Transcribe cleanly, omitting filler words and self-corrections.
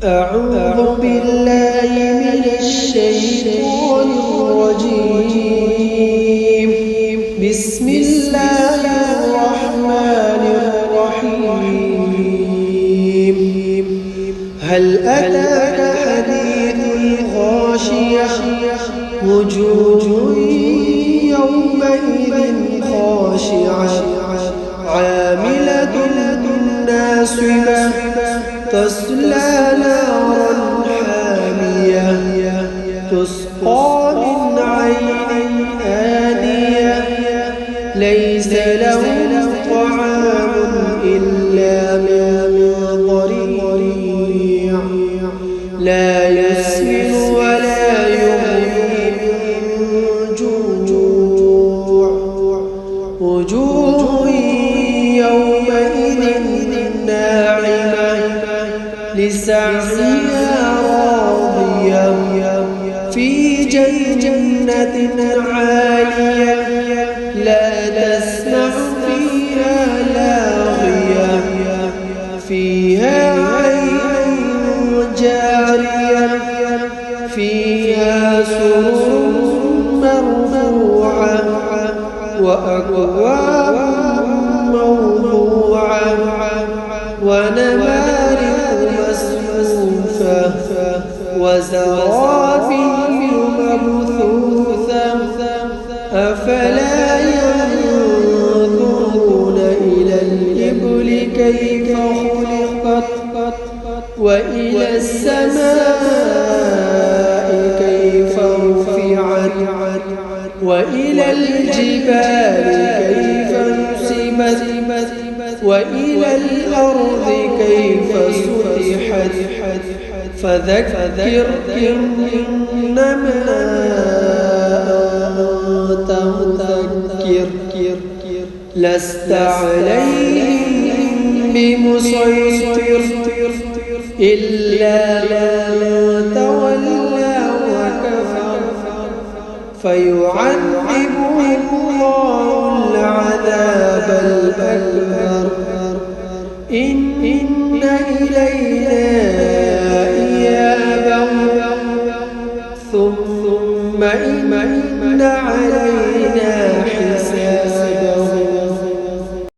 أعوذ بالله من الشيطان الرجيم. بسم الله الرحمن الرحيم. هل أتاك حديث الغاشية وجوه يومئذ خاشعة عاملة ناصبة تصلى نارا حامية تسقى من عين آنية ليس لهم طعام إلا من ضريع لا يسمن ولا يغني من جوع وجوه يومئذ ناعمة لسعيها راضية في جنة عالية لا تسمع فيها لاغية فيها عين جارية فيها سرر مرفوعة وأكواب موضوعة ونمارق مصفوفة وزرابي مبثوثة أفلا ينظرون إلى الإبل كيف خلقت وإلى السماء كيف رفعت وإلى الجبال كيف نصبت وإلى الأرض كيف سطحت فذكر إنما أنت مذكر لست عليهم بمسيطر إلا من تولى وكفر فيعذبه الله العذاب الأكبر إن إلينا